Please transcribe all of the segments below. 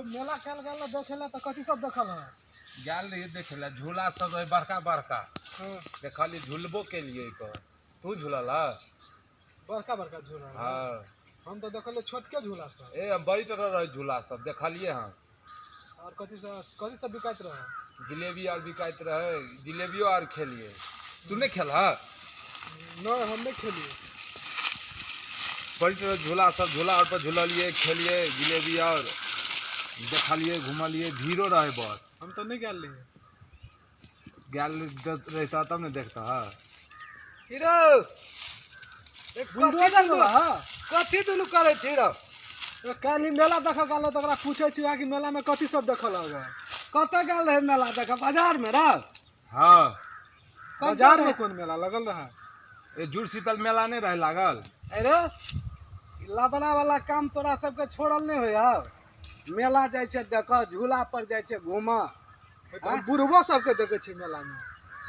मेला खेल गेल देखेला तो कथी सब देखल है? गेल रही देखेला झूला सब है बड़का बड़का। देखली झूलबो के लिए तू झूलल है? बड़का बड़का झूला। हाँ हम तो देखले छोटके झूला सब। ए बैठ रहे झूला सब देखलिए हम। और कथी सब बिकाइत रहे? जिलेबी और बिकाइत रहे, जिलेबियो और खेलिए। तू नहीं खेल है? नहीं हम नहीं खेलिए। बैठ रहे झूला सब, झूला और पर झूलिए खेलिए जिलेबी और देखलिए घूमलिए, भीड़ो रहे बहुत। हम तो नहीं गेल रही। गेल रहता तब नहीं देखता है। कथी दुनू करे छी रो? काली मेला देख गेल तो ओकरा पूछे छी कि मेला में कथी सब देखल है? कतऽ गेल रहे मेला देख? बाजार में रह? हाँ बाजार में कौन मेला लगल रहा? ए जुड़ शीतल मेला नहीं रहे लागल? अरे लबड़ा वाला काम तोरा सबके छोड़ल नहीं हो? मेला जाय छे देख, झूला पर जाय छे घूम। बुढ़बो सबके देखे छी मेला में।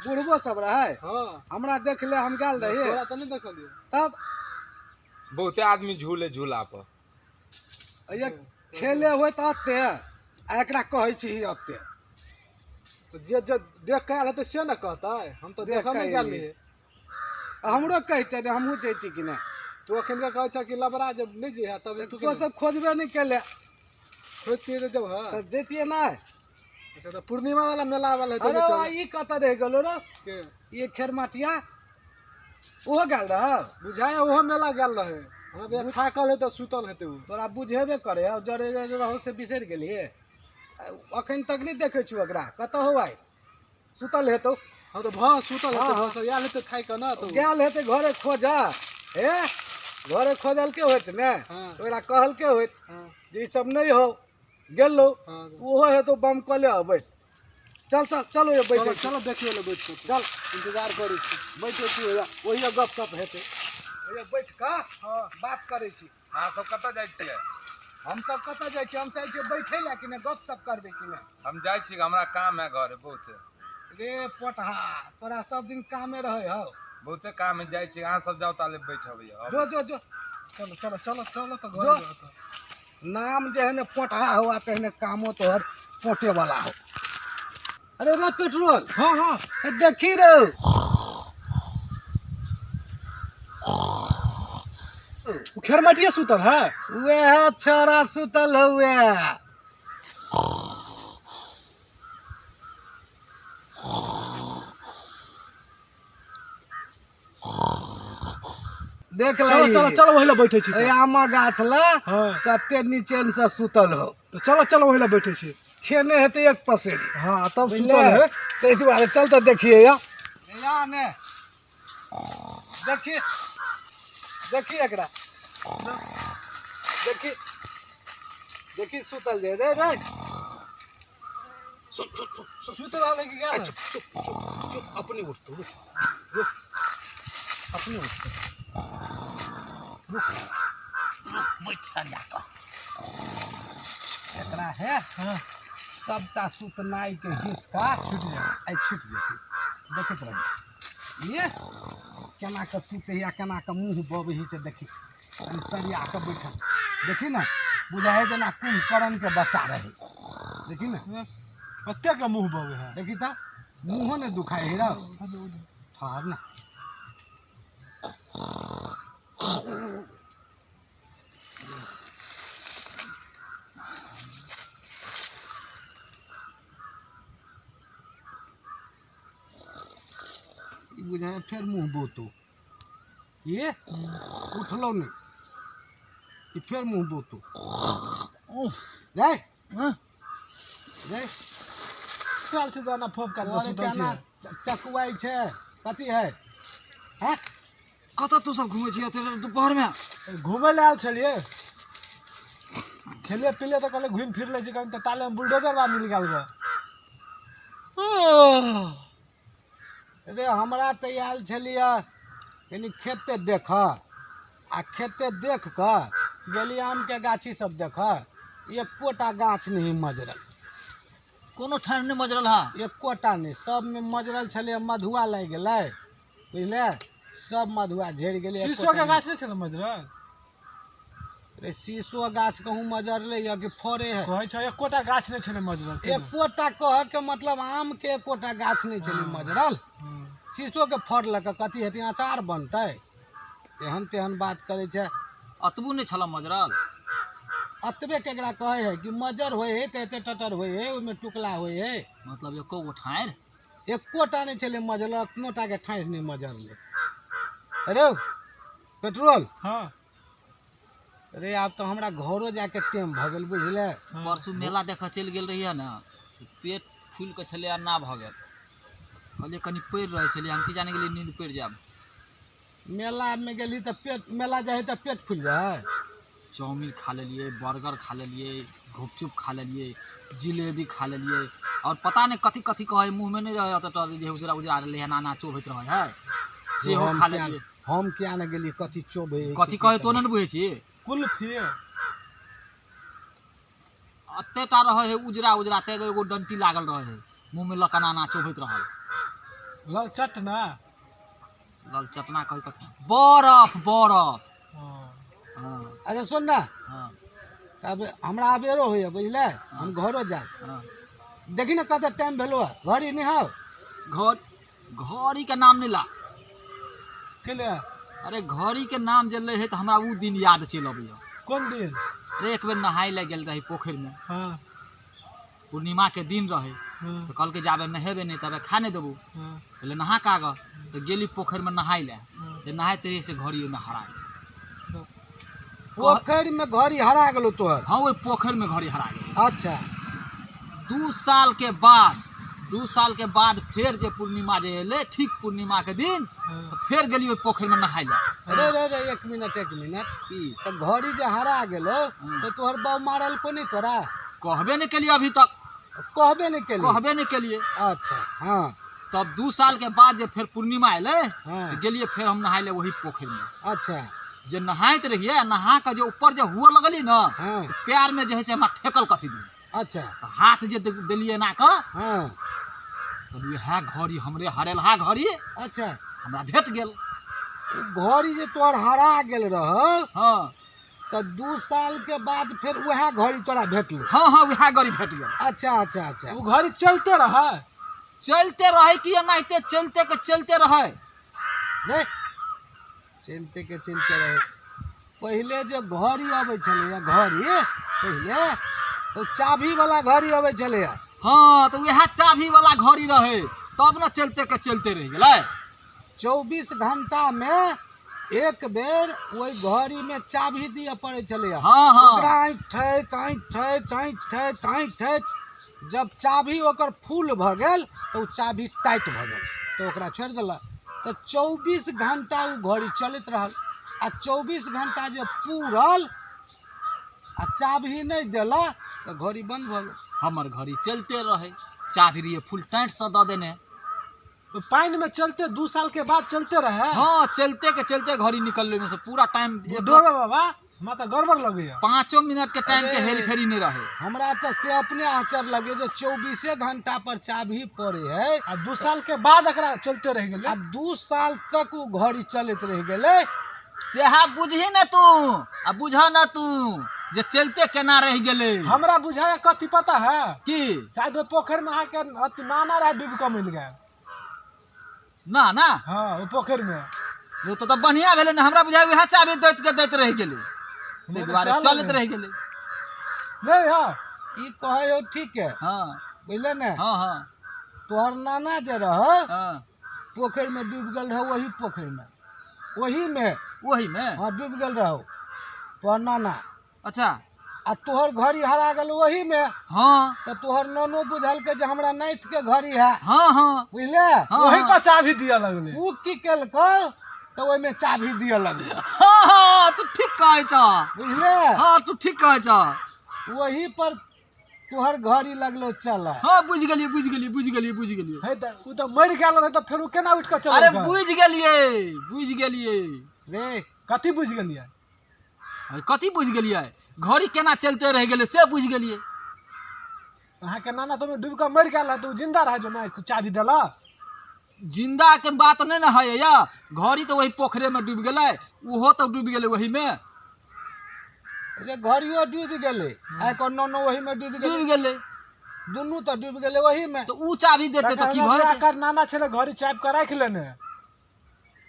बुढ़बो सब रहे? हाँ हमरा देख ले, हम गेल रही तोरा तो नहीं देखलिए। तब बहुते आदमी झूले झूला पर। ये खेले हुए तो अत्ते एकरा कहै छी अत्ते। तो जे देख के आल से न कहता है। हम तो देख नहीं गेल रही। हमरो कहते ने, हमहू जैती कि नहीं। तू अखन के कहै छ कि लबड़ा जब नहीं जे तब तो सब खोजबे नहीं केले खोजती जब है तो जैतिए ना। अच्छा तो पूर्णिमा वाला मेला वाला है। अरे ई कत रह गेलो रे? के ये खेरमाटिया ओहो गेल रह? बुझाए ओहो मेला गेल रहे। हमरा थाकल है तो सुतल हेते उ। तोरा बुझेबे करे अब जरे रहो से बिसर गेलिए। अखन तक नहीं देखे छु ओकरा। कत हो आइ सुतल हेतौ? हां तो भ सुतल हेते भ सब याल हेते थाक न तो गेल हेते घरे खोजा। हे घरे खोजल के होत ने? ओकरा कहल के होत जे ई सब नहीं हो गेलो। ओहो हेतौ बम कले अबै। चल चल चलो ये बैठ। चलो देखियो ले बैठ चल इंतजार करै छी। बैठे छी ओही गप सप हेतै। ये बैठ का बात करे छी। हाँ सब कत जाय छियै? हम सब कत जाय छी? हम चाहे छी बैठे ला कि ने गप सप करबे कि ने? हम जाय छी, हमरा काम है घर बहुत। रे पोटहा तोरा सब दिन कामे रहे हो। बहुते काम है, जाय छी। अहाँ सब जाओ ताले बैठब। जो जो जो चलो चलो चलो चलो तो जो घर नाम जे है ने पोटहा हुआ तेने कामो तोहर पोटे वाला हो। अरे रे पेट्रोल। हां हां देखी रे खेरमटिया सुतल है। वह छोरा सुतल हुए। देख चलो ले चलो चलो वही बैठे छी। आमा गाछ ला हाँ। कते नीचे से सुतल हो। तो चलो चलो वही बैठे छी। खेने हेते एक पसेरी। हां तब सुतल है। ते दुआरे चल तो देखिए या ने देखिए देखिए एकरा देखिए देखिए सुतल जे रे रे सुतल वाले की क्या है? चुप अपनी उठ तू रुक अपनी उठ रुक बैठ सरिया का एकरा है। हां सबटा सुतनाई के हिस्सा छूट जाए छूट जेतै। देखैत रह ये केना के सुते या केना के मुँह बबही से देखी सरिया के बैठल। देखी ना बुझाए जेना कुंभकर्ण के बच्चा रहे। देखी ना कत्ते के मुंह बवे है। देखी त मुँहो ने दुखाए है रे। ठहर ना बुझाए फिर मुँह बोतो। ये उठलो नहीं ये फिर मुँह बोतो। रे रे चल से जाना फोन कर तोरे केना चकुआई छे कथी है? हैं कत तू सब घूमे छी दोपहर में? घूमे ले आल छलिए। खेले पिले तो कल घूम फिर ले छी कहीं तो ताले में बुलडोजर बा मिल गेल बा। रे हमरा तो आयल छलिए कनी खेते देख आ खेते देख कर गेली आम के गाछी सब देख। एकोटा गाछ नहीं मजरल। कोनो ठाम नहीं मजरल हा? एकोटा नहीं, सब में मजरल छले। मधुआ लग गए बुझले, सब मधुआ झड़ गए। शीशो के गाछ नहीं छल मजरल? रे शीशो गाछ कहूँ मजरले या कि फरे है कहै छै एकोटा गाछ नहि छलै मजरल एकोटा कह के मतलब आम के एकोटा गाछ नहीं चली मजरल शीशो के फड़लक कथी हेतै अचार बनतै एहन तेहन बात करे छै अतबू नहीं छला मजरल। अतबे केकरा कहे है कि मजर होए है ते एते टटर होए है ओमे टुकला होए है मतलब एको गो ठाढ़ एकोटा नहीं चले मजल अतनोटा के ठाढ़ नहीं मजरले। अरे पेट्रोल हाँ अरे आब तो हमरा घरो जाके टेम भ गेल बुझले। परसू मेला देख चल गेल रहिए ना से पेट फूल के छले आ ना भ गेल कहलिए कनी पड़ रहे छले हम की जाने गेलिए नींद पड़ जाब। मेला में गेली तो पेट मेला जाए तो पेट फूल जाए। चाउमीन खा लेलिए बर्गर खा लेलिए गुपचुप खा लेलिए जिलेबी खा लेलिए और पता नहीं कथी कथी कहे मुँह में नहीं रहे तो जे उजरा उजरा रहे नाना चोभैत रहे है सेहो खा लेलिए। हम क्या न गेली कथी चोभे कथी कहे तो नहीं बुझे छी कुल्फी अत्तेटा रहे है उजरा उजरा ते एगो डंटी लागल रहे है मुँह में लकनाना चोभैत रहे लाल चटना लाल चटना कहे कथी बर्फ बर्फ। हाँ अच्छा सुन ना हाँ अब हमरा अबेरो होइए बुझले हम घरो जाए हाँ देखी ना कते टाइम भेलो घड़ी निहाओ घड़ी के नाम नहीं ला के लिए अरे घड़ी के नाम जल है तो हमरा वो दिन याद चल अबैया। कोन दिन अरे एक बेर नहाय ले गेल रही पोखर में हाँ पूर्णिमा के दिन रहे हाँ तो कल के जाबे नहेबे नहीं तबे खा नहीं देबू हाँ पहले नहा काग तो गेली पोखर में नहाय ले तो नहाय तेरे से घड़ी में हरा पोखर में घड़ी हरा गेलो तोहर। हाँ वही पोखर में घड़ी हरा गई। अच्छा 2 साल के बाद फिर जे पूर्णिमा जे एले ठीक पूर्णिमा के दिन तो फिर गेली वही पोखर में नहाय ले। अरे रे रे एक मिनट की तो घड़ी जे हरा गेलो तो तोहर बाऊ मारल को नहीं तोरा कहबे नहीं के लिए अभी तक कहबे नहीं केली कहबे नहीं के लिए। अच्छा हाँ तब 2 साल के बाद जे फिर पूर्णिमा एले हाँ तो गेलिए फिर हम नहाय ले वही पोखर में अच्छा जे नहाइत रहिए नहा के जो ऊपर जो हुआ लगली ना हाँ तो पैर में जो है से हमरा ठेकल कथी दी अच्छा तो हाथ जे दिलिए ना का हाँ तो है घड़ी हमरे हरेल हा घड़ी अच्छा हमरा भेट गेल। घड़ी जे तोहर हरा गेल रह हाँ तो 2 साल के बाद फिर वह घड़ी तोरा भेटलो। हाँ हाँ वह घड़ी भेट गेल। अच्छा अच्छा अच्छा वो घड़ी चलते रहा चलते रहे कि एनाहिते चलते के चलते रहे नहीं चिंते के चिंते रहे पहले जो घड़ी आवे छले घड़ी पहले तो चाबी वाला घड़ी आवे छले हाँ तो वह चाबी वाला घड़ी रहे तब न चलते के चलते रह गेलै। 24 घंटा में एक बेर वही घड़ी में चाबी दिए पड़े छले हाँ हाँ ओकरा ऐंठ जब चाबी ओकर फुल भ गेल तो चाबी टाइट भ गेल तो ओकरा छोड़ देलक तो 24 घंटा वो घड़ी चलत रहल आ 24 घंटा जो पूरल आ चाबी नहीं देला तो घड़ी बंद भ गेल। हमर घड़ी चलते रहे चाबी रहिए फुल टाइट से दे देने। तो पानी में चलते 2 साल के बाद चलते रहे हाँ चलते के चलते घड़ी निकलने में से पूरा टाइम डोबे बाबा हमरा तो गड़बड़ लगे 5 मिनट के टाइम के हेरी फेरी नहीं रहे। हमरा तो से अपने आचर लगे जो 24 घंटा पर चाबी पड़े है आ 2 साल के बाद एकरा चलते रह गेले आ 2 साल तक वो घड़ी चलत रह गेले। सेहा बुझही न तू आ बुझा न तू जे चलते केना रह गेले। हमरा बुझाया कथी पता है की शायद वो पोखर में आके अति नाना रहा डूब के मिल गया ना ना हाँ वो पोखर में वो तो बढ़िया भेले न हमरा बुझाय वह चाबी दैत रह गेले ताहि दुआरे चलत रह गेले। नहीं हाँ ई कहे हो ठीक है हाँ बुझले न हाँ हाँ तोहर नाना जे रह हाँ पोखर में डूब गल रहो वही पोखर में वही में हाँ डूब गल रहो तोहर नाना अच्छा आ तोहर घड़ी हरा गल वही में हाँ तो तोहर नानो बुझल के जे हमरा नाइत के घड़ी है हाँ हाँ बुझले हाँ वही हाँ पर चाबी दिया लगले ऊ की केलको तो ओहि में चाबी दिए लगले हाँ हाँ तू ठीक कहै छ बुझले हाँ तू ठीक कहै छ वही पर तोहर घड़ी लगलो चल। हाँ बुझ गेलिए है त उ तो मर गेल रहे तो फिर उ केना उठ के चल अरे बुझ गेलिए रे कथी बुझ गेलिए कथी बुझ गेलिए घड़ी केना चलते रह गेले से बुझ गेलिए। अहाँ के नाना तो डूब के मर गेल तो जिंदा रहे जो ना चाबी देला जिंदा के बात नहीं ना है या घड़ी तो वही पोखरे में डूब गेलै उहो तो डूब गेलै वही में। रे घड़ियो डूब गेले आ एकर ननो वही में डूब डूब गेले गेले दुनू तो डूब गेले वही में तो ऊ चाबी देते तो की भय एकर नाना छले घड़ी चाप के राख लेने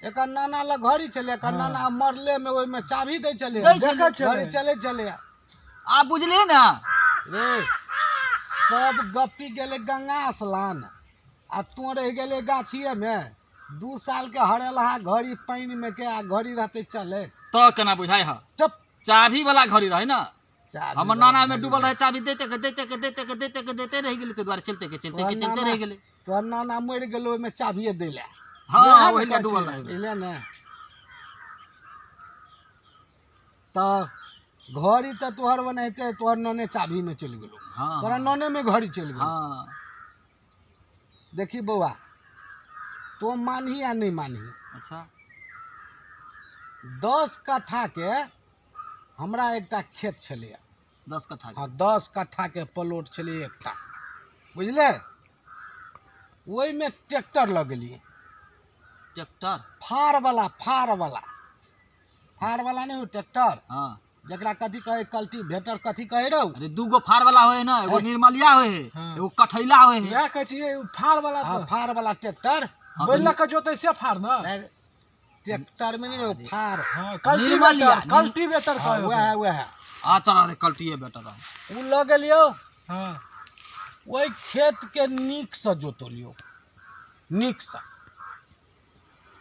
एकर नाना ला घड़ी चले एकर नाना मरले में ओहि में चाबी दे चले दै छले। देखै छले। घड़ी चले चले आप बुझलिए ना रे सब गप्पी गेले गंगा स्नान आ तू रह गेले गाछिए में 2 साल के हरेलहा घड़ी पानी में के आ घड़ी रहते चले तो केना बुझाई ह चुप चाबी वाला घड़ी रहे ना चाबी हमर वाला नाना में घड़ी डूबल रहे। रहे चाबी देते रह गेले ते द्वारे चलते रह गेले तोहर नाना मर गेलो ओहिमे चाबिए दै ले हाँ वही ले डूबल रहे बुझले ने तो घड़ी तो तोहर बनैते तोहर नने चाबी में चल गेलो हाँ तोरा नने में घड़ी चल गेलो हाँ देखी बौआ तो मानही या नहीं मानही अच्छा 10 कट्ठा के हमरा एकटा खेत छलै 10 कट्ठा हाँ 10 कट्ठा के प्लॉट छलै एकटा बुझले ओहि में ट्रैक्टर लगलिए ट्रैक्टर फार वाला नहीं हो ट्रैक्टर हाँ जकरा कथी कहे कल्टीवेटर कथी कहे रहो अरे दूगो फार वाला होए ना एगो निर्मलिया होए है हाँ। एगो कठैला होए है या कहै छियै फाड़ वाला हाँ तो फार वाला ट्रैक्टर हाँ, बोलला के जोतै से फाड़ ना ट्रैक्टर में नहीं रहो फार हां निर्मलिया, कल्टीवेटर हाँ, कहै वह आ चला रे कल्टिए बेटा रहा उ लग लियो हां वही खेत के नीक से जोतलियो नीक से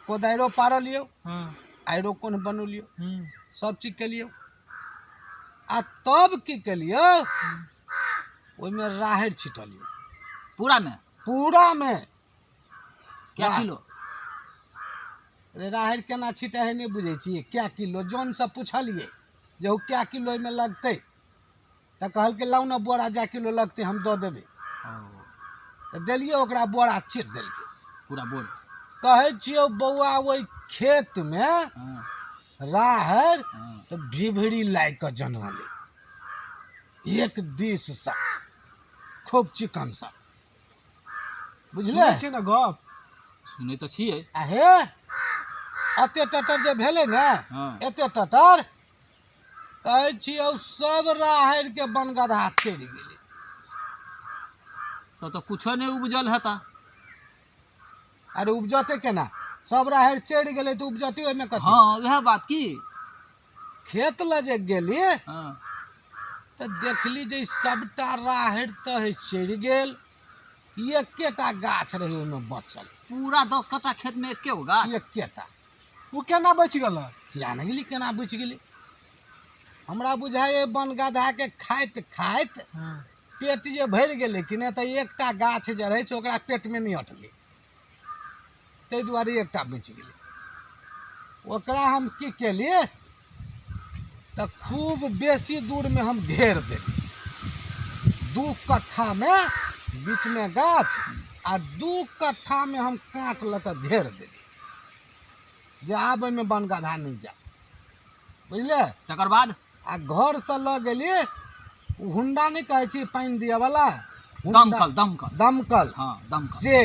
कोदारियो पार लियो हां आयरो कोन बनलियो हम्म सब चीज के लियो आ तब की केलियो ओहिमे राहड़ छिटलियो पूरा में क्या वाह। किलो रे राहड़ केना छिटे है नहीं बुझे छियै क्या किलो जौन से पूछलिए जे ओ क्या किलो में लगते तो कहल के लाउ ना बोरा जा किलो लगते हम दो देबे तो दिलिए ओकरा बोरा छीट देलकै पूरा बोल कहे छियो बौआ ओहि खेत में हाँ, राहड़ हाँ। तो भिभड़ी लाई के जनमले एक दिस सा खूब चिकन सा बुझले सुनै छी ना गप सुनै तो छियै आहे अते टटर जे भेले ने हाँ। एते टटर कहै छियौ सब राहड़ के बनगदहा चढ़ि गेलै तो कुछो नहीं उपजल हेता अरे उपजते केना सब राहड़ चढ़ि गेलै तो उपजते ओहिमे कथी हाँ वह बात की खेत ल जे गेली हाँ तो देखली जे सबटा राहड़ तऽ चढ़ि गेल एकेटा गाछ रहे ओहिमे बचल पूरा 10 कट्ठा खेत में एके गो गाछ एकेटा उ केना बच गेल किया नहि गेली केना बचि गेली हमरा बुझाए बनगदहा के खाइत खाइत हां पेट जे भरि गेलै कि नहि तऽ एकटा गाछ जे रहै छै ओकरा पेट में नहीं अटलै ताहि दुआरे एकटा बचि गेलै ओकरा हम की केलिए तऽ खूब बेसी दूर में हम घेर देली 2 कट्ठा में बीच में गाछ आ 2 कट्ठा में हम काट लऽ कऽ घेर देली जे आब एहिमे बनगदहा नहीं जा बुझले तकर बाद आ घर से लऽ गेलिए उ हुंडा नहीं कहै छी पानि दिए वाला दमकल दमकल हाँ दमकल से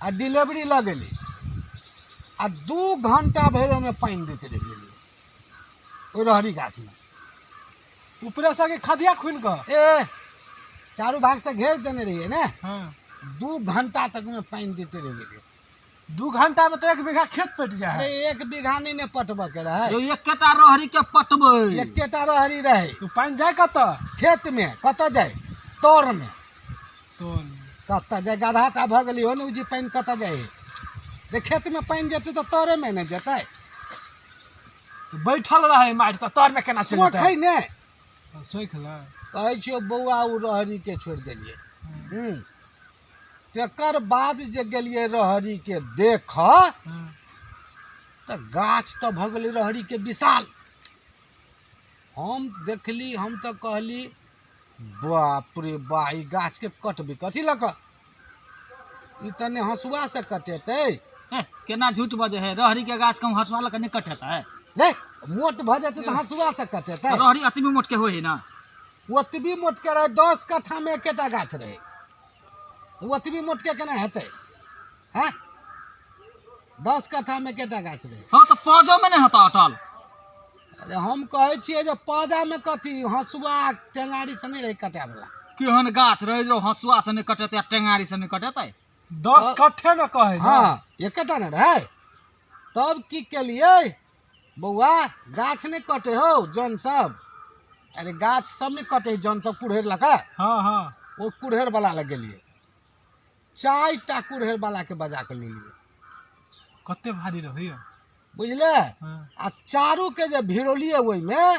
आ डिलीवरी लऽ गेली आ 2 घंटा भरि ओहिमे पानि दैत रहि गेली ओहि रहरी गाछ में ऊपरे से के खदिया खुन के ए चारू भाग से घेर देने रहिए ने हां 2 घंटा तक में पानि देते रहि गेलिए 2 घंटा में तो 1 बीघा खेत पट जाए अरे 1 बीघा नहीं ने पटबऽ के रहे जो एकेटा रहरी के पटबै एकेटा रहरी रहे तो पानी जाए कत खेत में कतऽ जाए तोर में तो कतऽ जाए गधा टा भऽ गेली हो ने जी पानि कतऽ जाए रे खेत में पानि जेतै तऽ तोरे में ने जेतै बैठल रहे मारि त तोर में केना चलतै सोखै ने सोख ल कहै छियौ बौआ ओ रहरी के छोड़ि देलिए तकर बाद जे गेलिए रहरी के देख तऽ गाछ तऽ भऽ गेलै रहरी के विशाल हम देखली हम तऽ कहली बाप रे बा ई गाछ के कटबै कथी लऽ कऽ ई तने हँसुआ से कटेतै केना झूठ बजे है रहरी के गाछ कम हसवा लग नहीं कटेता है रे मोट भऽ जेतै तऽ हँसुआ से कटेतै रहरी अतबी मोट के होय है ना ओतबी मोट के रहे 10 कट्ठा में एकेटा गाछ रहे ओतबी मोट के केना हेतै हैं 10 कट्ठा में एकेटा गाछ रहे हाँ तो पाँचों में नहीं होता अटल अरे हम कहै छियै जे पौधा में कथी हंसुआ टेंगारी से नहीं रहे कटे वाला। केहन गाछ रहे जो हंसुआ से नहीं कटेते आ टेंगारी से नहीं कटेते। 10 कट्ठे में कहे ना। हाँ एकेटा न रहे। तब की केलिए बउआ गाछ नहीं कटे हो जौन सब। अरे गाछ सब नहीं कटे जौन सब कुड़ेर लगा। हाँ हाँ वो कुड़ेर वाला लग गेलिए 4टा कुड़ेर वाला के बजा के ले लिए कते भारी रही बुझले। हाँ आ चारू के जे भिड़ोलिए ओहि में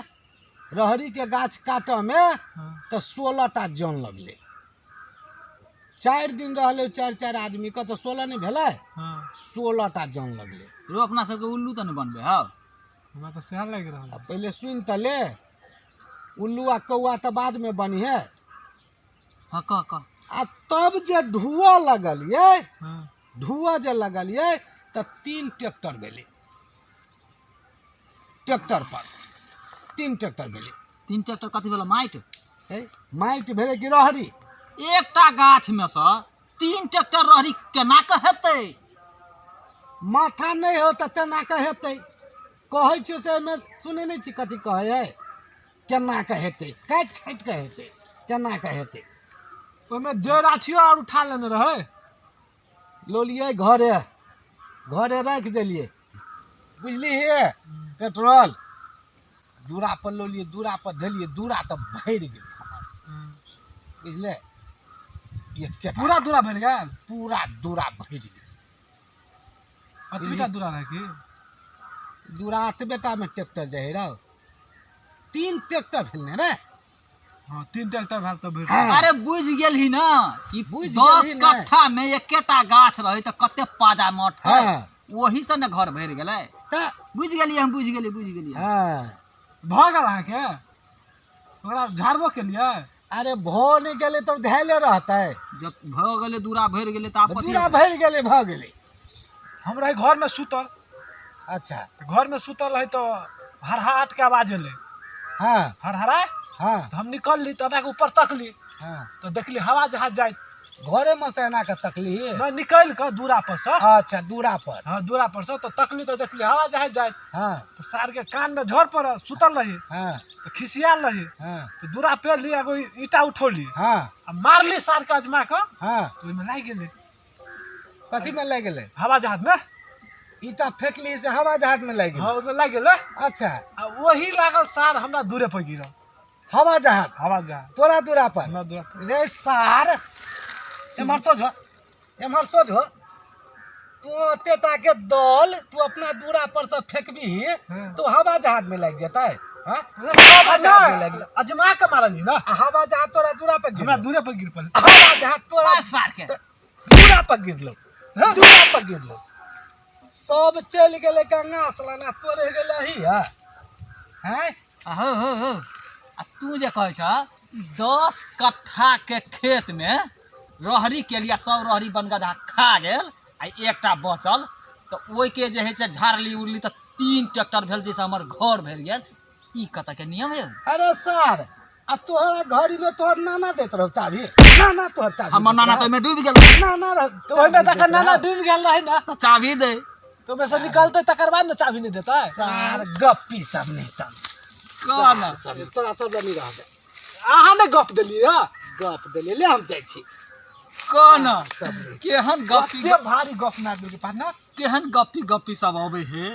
रहरी के गाछ काटे में हाँ तो 16टा जौन लगले। 4 दिन रहले 4 आदमी का तो 16 नहीं भेले। हाँ 16टा जौन लगले। रो अपना सबके उल्लू तो नहीं बनबे हाँ। हमरा तो सह लग रहा अब पहले सुन तो ले उल्लू आ कौआ तो बाद में बनी है। हाँ कह आ तब जे धुआं लगल ये हाँ धुआं जे लगल ये तो 3 ट्रैक्टर भेले। ट्रैक्टर पर 3 ट्रैक्टर भेले। 3 ट्रैक्टर कथी वाला माइट। माइट भेले कि रहरी। एकटा गाछ में से 3 ट्रैक्टर रहरी केना के हेतै। माथा नहीं हो तो तेना के हेतै। कहै छै से में सुनै नहीं छी कथी कहै है केना के हेतै काट छाट के हेतै केना के हेतै। ओमे जे राछियो और उठा लेने रहे लो लिए घरे घरे रख देलिए बुझली हे पेट्रोल दूरा पर लो लिए दूरा पर धलिए दूरा तो भर गेल बुझले। ये पूरा दूरा भर गया पूरा दूरा भर गेल। अतबीटा दूरा रहे की दूरा अतबेटा में ट्रैक्टर जाए रहो 3 ट्रैक्टर भेलने रे। हाँ 3 ट्रैक्टर भर तो भर हाँ। अरे बुझ गेलही ना कि बुझ 10 गेलही ना। कट्ठा में एकेटा गाछ रहे तो कते पाजा मठ है। हाँ वही से न घर भर गेलै। तो बुझ गेलिए हम बुझ गेलिए। हाँ भ गल अहाँ के ओकरा झाड़बो के लिए अरे भो नहीं गेले तो धैले रहते। जब भ गेलै दूरा भर गेलै त आब कथी दूरा हेतै? भर गेले भ गेले। हमरा घर में सुतल अच्छा घर में सुतल है तो हरहाट के आवाज एले हाँ हरहरा हाँ तो हम निकल ली तो के ऊपर तकली हाँ तो देखली हवा जहाज जाए घरे में से एना के तकली। मैं निकल के दूरा पर से अच्छा दूरा पर हाँ दूरा पर से तो तकली तो देखली हवा जहाज जाए हाँ तो सार के कान में झोर पर सुतल रही हाँ तो खिसियाल रही हाँ तो दूरा पे ली एगो ईटा उठौली हाँ आ मारली सार के अजमा के हाँ तो ओहिमे लाग गेलै कथी में लग गेले हवा जहाज में ईटा फेंकली से हवा जहाज में लग हाँ गेले। ओहिमे लाग गेलै अच्छा आ वही लागल सार हमरा दूरे पर गिरल हवा जहाज हवा जहाज तोरा दूरा पर हमरा दूरा पर रे सार एमहर सोझ हो तू तेटा के दल तू अपना दूरा पर से फेंकबी हाँ। तो हवा जहाज में लग जेतै। हाँ हवा जहाज में लग गेलै। अजमा के मारली ना आ हवा जहाज तोरा दूरा पर हमरा गिरलो। दूरे पर गिर पड़ल हवा जहाज तोरा सार के दूरा पर गिरलो दूरा पर गिरलो सब चल गेले गंगा सलाना तो रह गेले ही हैं। हो आ तू जे कहै छ 10 कट्ठा के खेत में रहरी के लिए सब रहरी बनगधा खा गेल आ एकटा बचल तो ओहि के जे है से झाड़ली उड़ली तो 3 ट्रैक्टर भेल जैसे हमर घर भेल गेल। ई कत के नियम है। अरे सर आ तोहरा घड़ी में तोहर नाना देत रहो चाभी नाना तोहर चाभी हमर नाना तो में डूब गेल नाना रह तो ओहिमे तक नाना डूब गेल रहे ना तो चाभी दे। तो ओहिमे से निकलते तकर बाद ना चाबी नहीं देता सार गप्पी सब नहीं तन कौन सब तोरा सब नहीं रह गए। अहाँ ने गप देलियै गप देले ले हम जाइ छी कौन केहन गप्पी कते भारी गप मार देलकै पार्टनर केहन गप्पी गप्पी सब अबै हे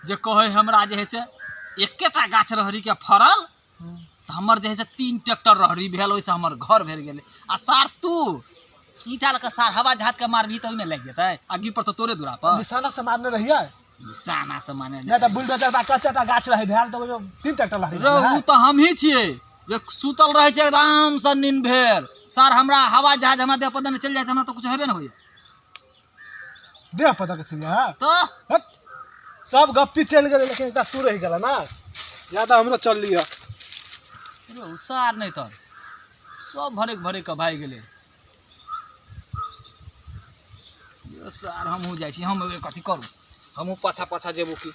जे कहे हमरा जे है से एकेटा गाछ रहरी के फरल तो हमर जे है से 3 ट्रैक्टर रहरी भेल ओइसे हमर घर भेल गेलै। आ सार तू ईटा लके सार हवा जहाज के मारबी तो ओइमे लग जेतै आगी पर तो तोरे दूरा पर निशाना से मारने रहियै निशाना से माने नहीं तो बुलडोजर बा कतेटा गाछ रहे भेल तो ओहिमे 3 ट्रैक्टर लगे रहू तो हम ही छियै जे सुतल रहे छै एकदम से नींद भेल सार हमरा हवा जहाज हमरा देह पदन चल जाय हमरा तो कुछ हेबे न होय देह पता के चलिए हां तो हट सब गप्पी चल गेलै लेकिन एकटा तू रह गेला ना ज्यादा हमरा चल लिया रहू सार नहीं तो सब भरे के भाग गेलै। सार हमहूँ जाइ छी हम कथी करू हमहूँ पाछा जेबू की